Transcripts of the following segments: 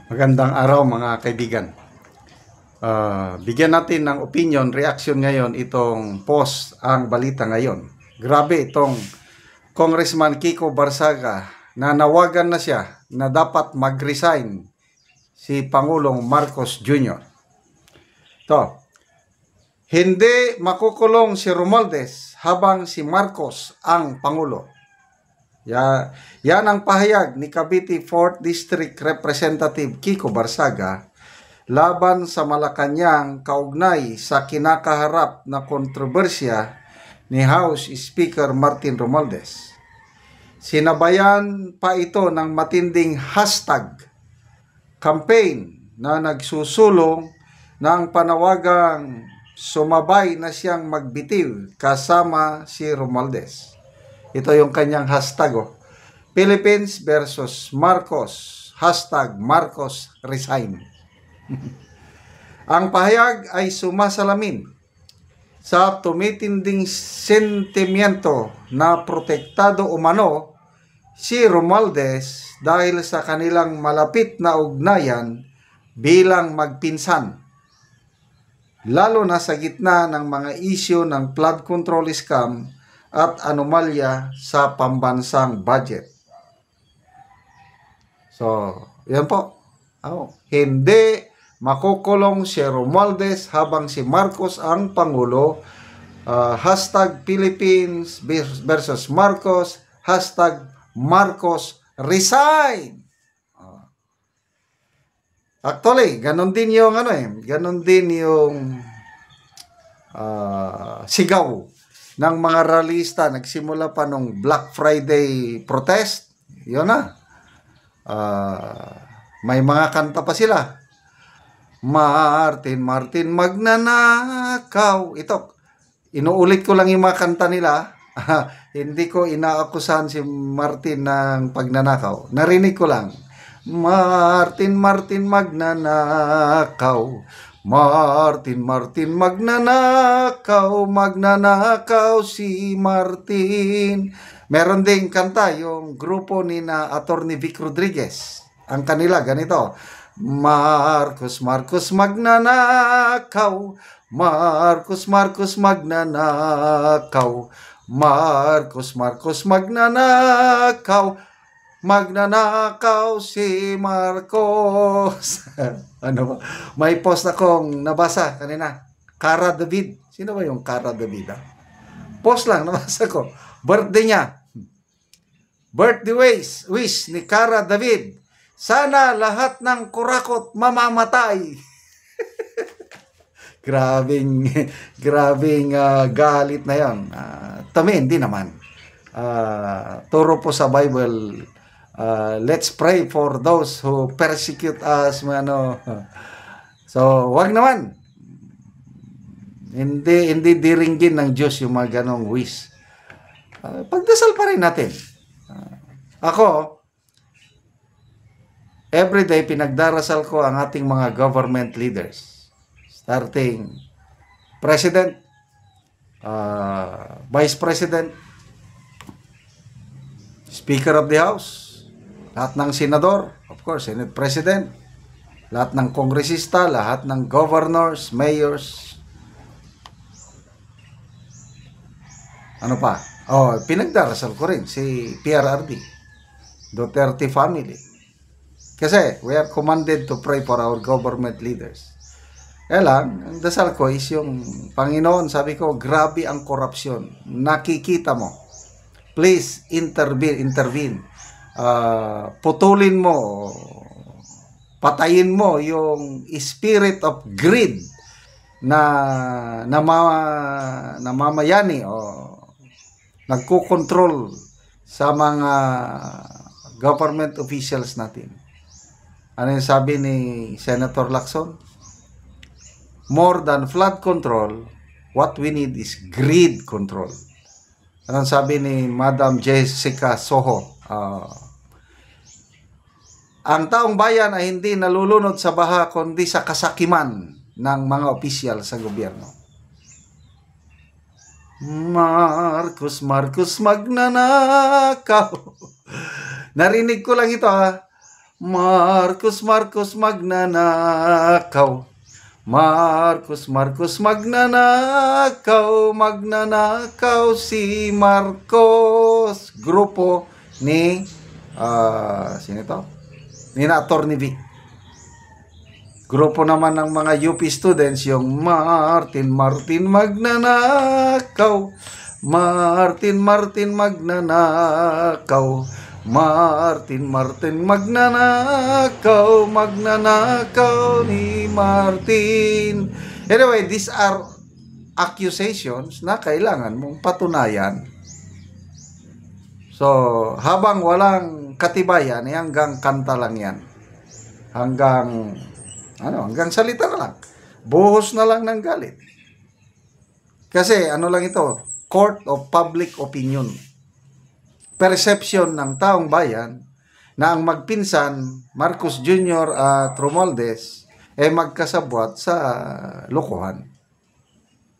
Magandang araw mga kaibigan. Bigyan natin ng opinion, reaction ngayon itong post ang balita ngayon. Grabe itong Congressman Kiko Barsaga na nawagan na siya na dapat mag-resign si Pangulong Marcos Jr. Hindi makukulong si Romualdez habang si Marcos ang Pangulo. Yan ang pahayag ni Cavite 4th District Representative Kiko Barsaga laban sa Malacanang kaugnay sa kinakaharap na kontrobersya ni House Speaker Martin Romualdez. Sinabayan pa ito ng matinding hashtag campaign na nagsusulong ng panawagang sumabay na siyang magbitiw kasama si Romualdez. Ito yung kanyang hashtag, Philippines versus Marcos, hashtag Marcos resign. Ang pahayag ay sumasalamin sa tumitinding sentimiento na protektado umano si Romualdez dahil sa kanilang malapit na ugnayan bilang magpinsan, lalo na sa gitna ng mga isyu ng flood control scam at anomalya sa pambansang budget. So, yan po. Hindi makukulong si Romualdez habang si Marcos ang Pangulo. Hashtag Philippines versus Marcos. Hashtag Marcos resign. Actually, ganun din yung ganun din yung sigaw ng mga rallyista. Nagsimula pa nung Black Friday protest. Yun na. May mga kanta pa sila. Martin magnanakaw. Ito, inuulit ko lang yung mga kanta nila. Hindi ko inaakusahan si Martin ng pagnanakaw. Narinig ko lang. Martin magnanakaw. Martin magnanakaw si Martin. Meron ding kanta yung grupo ni na Attorney Vic Rodriguez. Ang kanila ganito, Marcos magnanakaw. Marcos magnanakaw. Marcos magnanakaw. Magnanakaw si Marcos. Ano ba? May post akong nabasa kanina. Cara David. Sino ba yung Cara David? Post lang, nabasa ko. Birthday niya. Birthday wish ni Cara David. Sana lahat ng kurakot mamamatay. grabing galit na yan. Tami, hindi naman. Turo po sa Bible, let's pray for those who persecute us. So, wag naman. Hindi diringgin ng Diyos yung mga ganong wish. Pagdasal pa rin natin. Ako, everyday pinagdarasal ko ang ating mga government leaders. Starting President, Vice President, Speaker of the House, lahat ng senador, of course, Senate President, lahat ng kongresista, lahat ng governors, mayors. Ano pa? Pinagdarasal ko rin si PRRD, Duterte family. Kasi we are commanded to pray for our government leaders. Kaya lang, ang dasal ko is yung Panginoon, sabi ko, grabe ang korupsyon. Nakikita mo. Please intervene. Putulin mo, patayin mo yung spirit of greed na namamayani o nagko-control sa mga government officials natin. Ano yung sabi ni Senator Lacson? More than flood control, what we need is greed control. Anong sabi ni Madam Jessica Soho? Ang taong bayan ay hindi nalulunod sa baha kundi sa kasakiman ng mga opisyal sa gobyerno. Marcos magnanakaw. Narinig ko lang ito Marcos, Marcos magnanakaw. Marcos, Marcos magnanakaw, magnanakaw si Marcos. Grupo ni, sino ito? Ni Atty. Vic. Grupo naman ng mga UP students, yung Martin, Martin magnanakaw. Martin, Martin magnanakaw. Martin, Martin magnanakaw, magnanakaw ni Martin. Anyway, these are accusations na kailangan mong patunayan. So, habang walang katibayan, hanggang kanta lang yan. Hanggang salita na lang. Buhos na lang ng galit. Kasi ano lang ito, court of public opinion. Perception ng taong bayan na ang magpinsan, Marcos Jr. at Romualdez, magkasabwat sa lokohan.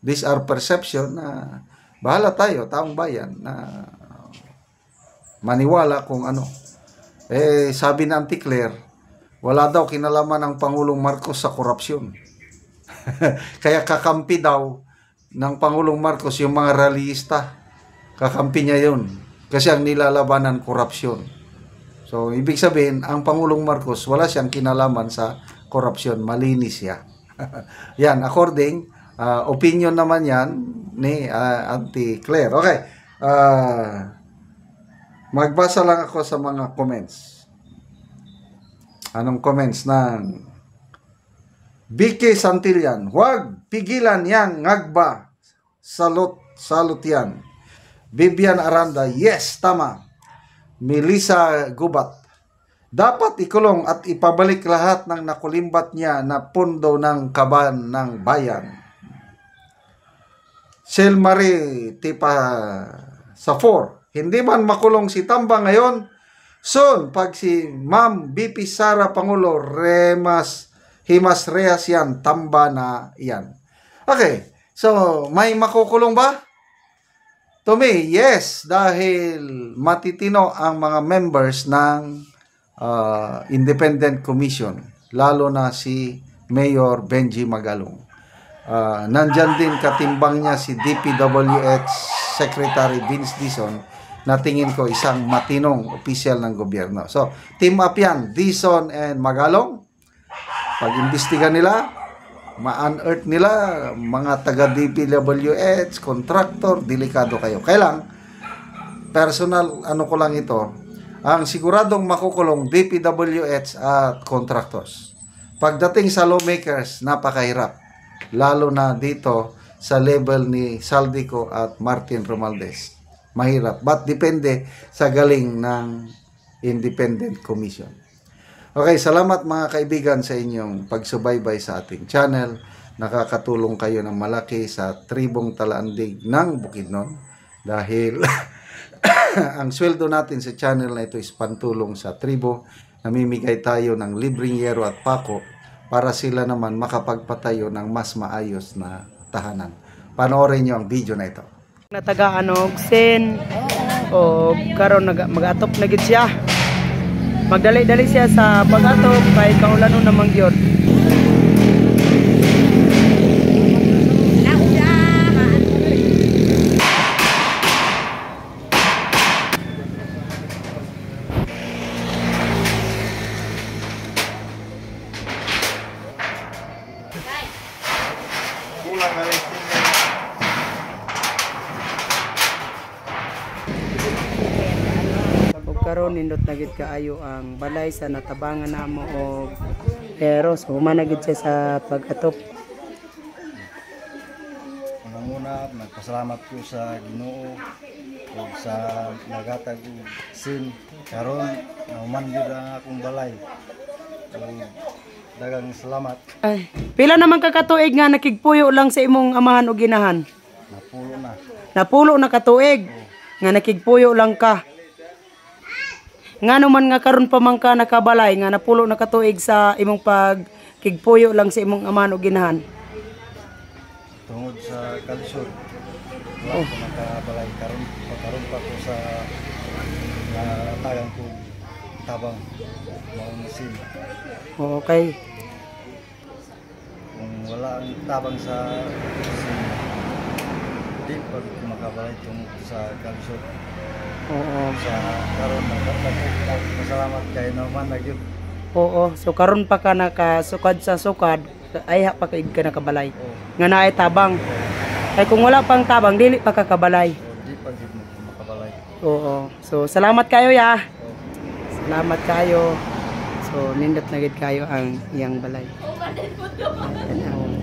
These are perception na bahala tayo, taong bayan, na maniwala kung ano. Sabi ng Anticler, wala daw kinalaman ng Pangulong Marcos sa korupsyon. Kaya kakampi daw ng Pangulong Marcos yung mga rallyista. Kakampi niya yun. Kasi ang nilalabanan, korupsyon. So, ibig sabihin, ang Pangulong Marcos, wala siyang kinalaman sa korupsyon. Malinis siya. Yan, according, opinion naman yan ni Auntie Claire. Okay. Magbasa lang ako sa mga comments. Anong comments ng Vicky Santillan? Huwag pigilan yang ngagba. Salot yan. Vivian Aranda, yes, tama. Melissa Gubat, dapat ikulong at ipabalik lahat ng nakulimbat niya na pundo ng kaban ng bayan. Selmarie Tipa Safor, hindi man makulong si Tamba ngayon, soon pag si Ma'am BP Sara Pangulo himas rehas yan, Tamba na yan. Okay, so may makukulong ba? To me, yes, dahil matitino ang mga members ng Independent Commission, lalo na si Mayor Benji Magalong. Nandyan din katimbang niya si DPWH Secretary Vince Dizon, na tingin ko isang matinong opisyal ng gobyerno. So, team up yan, Dizon and Magalong. Pag-imbestiga nila, ma-unearth nila, mga taga-DPWH, contractor, delikado kayo. Kailang, personal, ko lang ito, ang siguradong makukulong DPWH at contractors. Pagdating sa lawmakers, napakahirap. Lalo na dito sa level ni Saldico at Martin Romualdez. Mahirap. But depende sa galing ng Independent Commission. Okay, salamat mga kaibigan sa inyong pagsubaybay sa ating channel. Nakakatulong kayo ng malaki sa tribong Talaandig ng Bukidnon dahil ang sweldo natin sa channel na ito is pantulong sa tribo. Namimigay tayo ng libreng yero at pako para sila naman makapagpatayo ng mas maayos na tahanan. Panoorin nyo ang video na ito. Natagaan og sen o karon mag-atop na gid siya. Magdali-dali siya sa pag-atop kay kaulanon namang gyud. Karon nindot na gid kaayo ang balay sa natabangan namo og pero so humana gid siya sa pag-atop. Unang-una, nagpasalamat ko sa Ginoo ug sa nagatag og sin karon nahuman gyud ang akong balay. Daghang salamat. Ay, pila naman ka katuig nga nakigpuyo lang sa imong amahan o ginahan? Napulo na. Napulo na katuig nga nakigpuyo lang ka. Nga naman nga karon pa man ka nakabalay nga napulo na katuig sa imong pagkigpuyo lang sa imong amahan o ginahan. Tungod sa kalisod. Wala ko nakabalay karon pa ko sa tagang ko tabang maong sin. Okay. Kung wala ang tabang sa sin, di pag makabalay tungkol sa kalisod. Oo. Sa karon pasalamat kay Norman na gyud. Oo. So karon pa ka nakasukad sa sukad, ay pa ka nakabalay. Oh, Nga naay tabang. Ay kung wala pang tabang, dili pa ka kabalay. di pa gyud makabalay. Oo. So salamat kayo ya. Oh. Salamat kayo. So nindot na gid kayo ang iyang balay. Tanaw.